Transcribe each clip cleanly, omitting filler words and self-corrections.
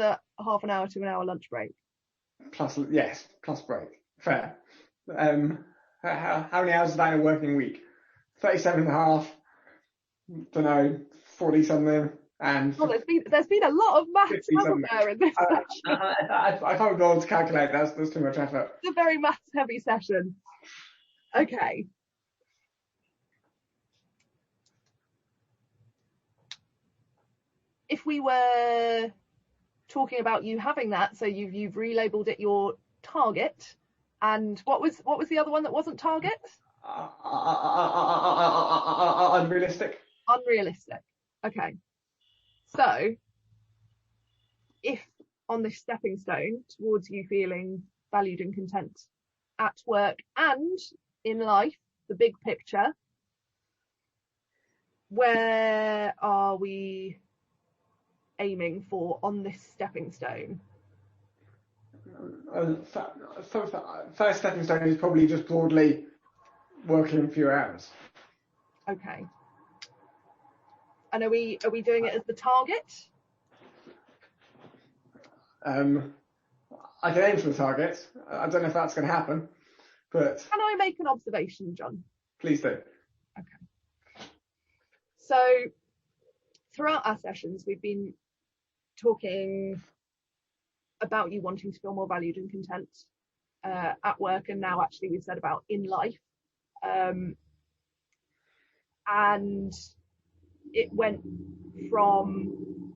the half an hour to an hour lunch break. Plus break. Fair. How many hours is that in a working week? 37 and a half. Don't know, 40 something. And well, there's been a lot of maths, hasn't there, in this session? I can't go on to calculate. That's too much effort. It's a very maths heavy session. Okay. If we were talking about you having that, so you've relabeled it your target, and what was the other one that wasn't target? Unrealistic. Unrealistic. Okay. So, if on this stepping stone towards you feeling valued and content at work and in life, the big picture, where are we aiming for on this stepping stone? First stepping stone is probably just broadly working fewer hours. Okay. And are we doing it as the target? I can aim for the target. I don't know if that's going to happen, but can I make an observation, John? Please do. Okay. So throughout our sessions, we've been talking about you wanting to feel more valued and content at work, and now actually we've said about in life, and it went from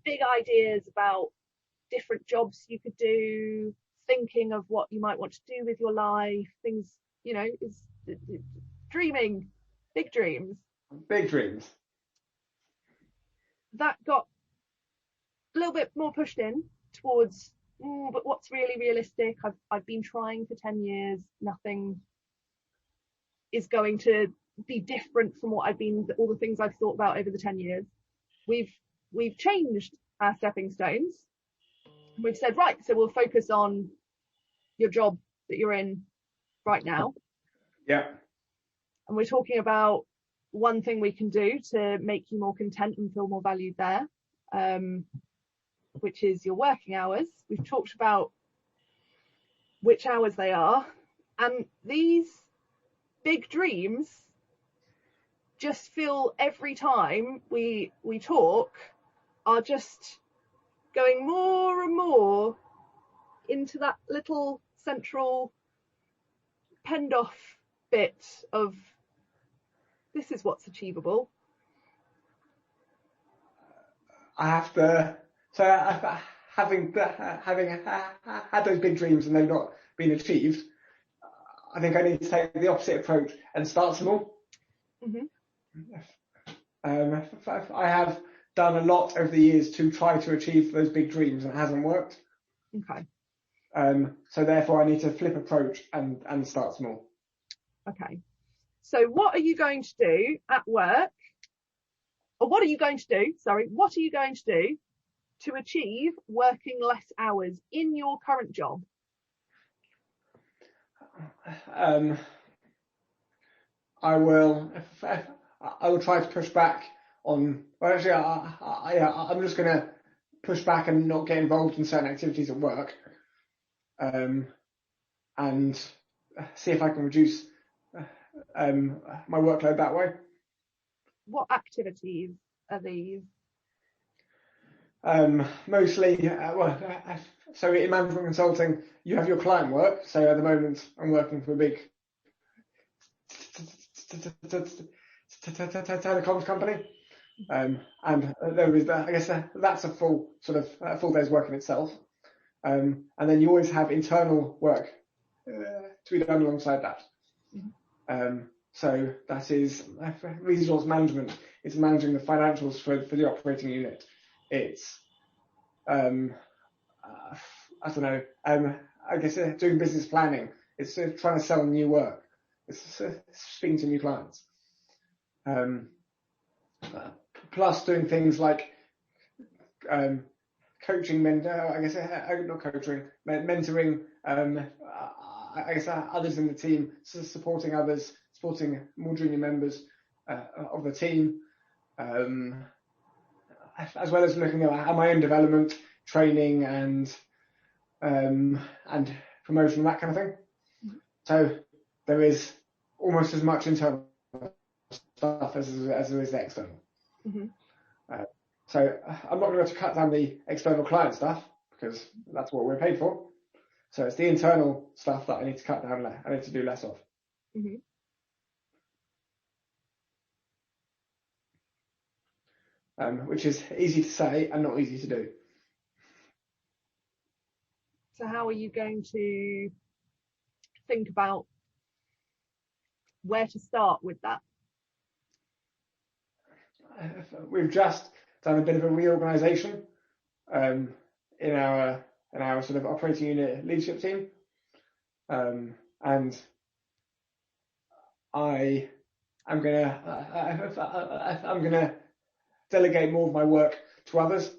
big ideas about different jobs you could do, thinking of what you might want to do with your life, things, is dreaming, big dreams. That got a little bit more pushed in towards, but what's really realistic? I've been trying for 10 years, nothing is going to be different from what all the things I've thought about over the 10 years. We've changed our stepping stones. We've said, right, so we'll focus on your job that you're in right now. Yeah. And we're talking about one thing we can do to make you more content and feel more valued there, which is your working hours. We've talked about which hours they are, and these big dreams just feel every time we talk are just going more and more into that little central penned off bit of this is what's achievable. Having had those big dreams and they've not been achieved, I think I need to take the opposite approach and start small. Mm-hmm. I have done a lot over the years to try to achieve those big dreams and it hasn't worked. Okay. So therefore I need to flip approach and start small. Okay. So what are you going to do at work? Or what are you going to do to achieve working less hours in your current job? I will try to push back on. Well, actually, I'm just going to push back and not get involved in certain activities at work, and see if I can reduce my workload that way. What activities are these? Mostly, so in management consulting, you have your client work. So at the moment, I'm working for a big telecoms company, and there is I guess that's a full full day's work in itself, and then you always have internal work to be done alongside that. Mm-hmm. So that is resource management. It's managing the financials for the operating unit. It's I don't know. I guess doing business planning. It's trying to sell new work. It's speaking to new clients. Plus doing things like coaching, mentoring. I guess others in the team, supporting others, supporting more junior members of the team. as well as looking at my own development, training, and promotion, that kind of thing. So there is almost as much internal stuff as there is the external. So I'm not going to cut down the external client stuff because that's what we're paid for. So it's the internal stuff that I need to cut down. I need to do less of. Which is easy to say and not easy to do. So how are you going to think about where to start with that? We've just done a bit of a reorganisation in our sort of operating unit leadership team, and I'm gonna delegate more of my work to others.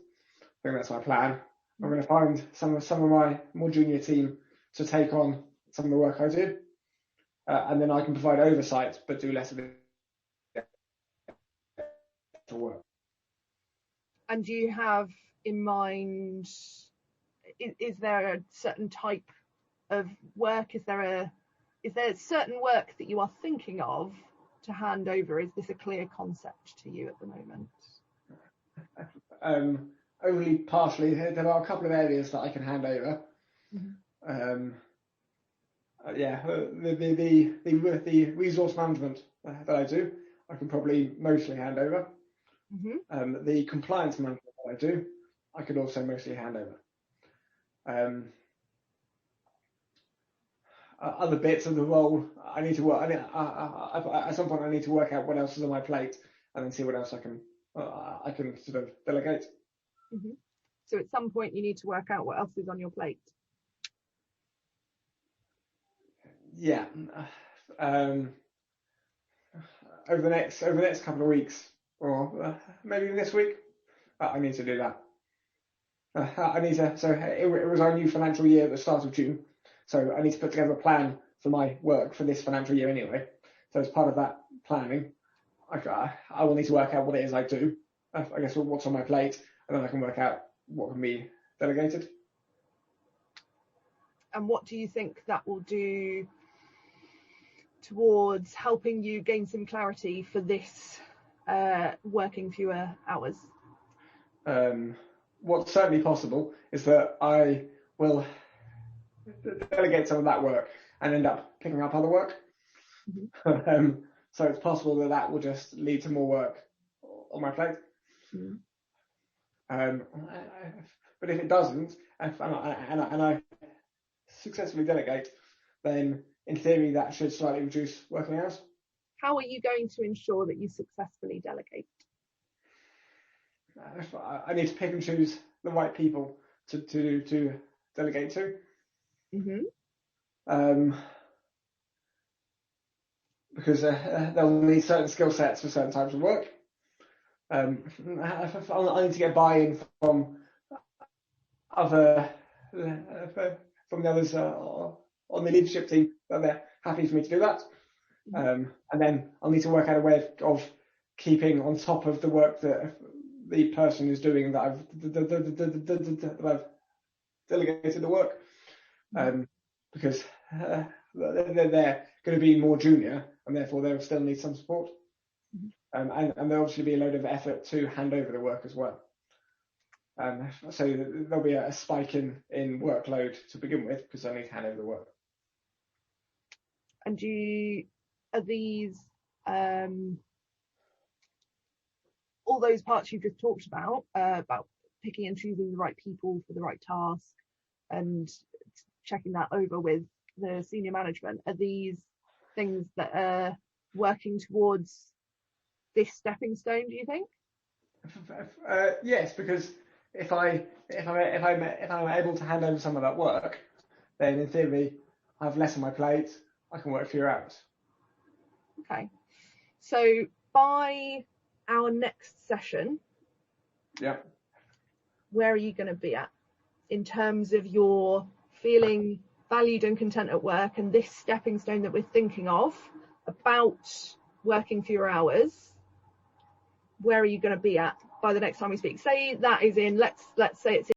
I think that's my plan. I'm going to find some of my more junior team to take on some of the work I do, and then I can provide oversight but do less of it to work. And do you have in mind, is there a certain type of work? Is there certain work that you are thinking of to hand over? Is this a clear concept to you at the moment? Only partially. There are a couple of areas that I can hand over. The resource management that I do, I can probably mostly hand over. The compliance management that I do, I could also mostly hand over. Other bits of the role, I need to work. At some point, I need to work out what else is on my plate, and then see what else I can sort of delegate. So at some point, you need to work out what else is on your plate. Yeah. Over the next couple of weeks, or maybe this week, I need to do that. So it was our new financial year at the start of June. So I need to put together a plan for my work for this financial year anyway. So as part of that planning, I will need to work out what it is I do. I guess what's on my plate, and then I can work out what can be delegated. And what do you think that will do towards helping you gain some clarity for this working fewer hours? What's certainly possible is that I will delegate some of that work and end up picking up other work. So it's possible that will just lead to more work on my plate. But if it doesn't, and I successfully delegate, then in theory that should slightly reduce working hours. How are you going to ensure that you successfully delegate? I need to pick and choose the right people to delegate to. Because they'll need certain skill sets for certain types of work. I need to get buy-in from the others on the leadership team that they're happy for me to do that. And then I'll need to work out a way of keeping on top of the work that the person is doing that I've delegated the work. Because they're going to be more junior, and therefore they'll still need some support. And there'll obviously be a load of effort to hand over the work as well. So there'll be a spike in workload to begin with, because I need to hand over the work. And are these all those parts you've just talked about picking and choosing the right people for the right task and checking that over with the senior management, are these things that are working towards this stepping stone, do you think? Yes, because if I'm able to hand over some of that work, then in theory I have less on my plate. I can work fewer hours. Okay, so by our next session, where are you going to be at in terms of your feeling valued and content at work, and this stepping stone that we're thinking of about working fewer hours? Where are you going to be at by the next time we speak. Say that is in, let's say it's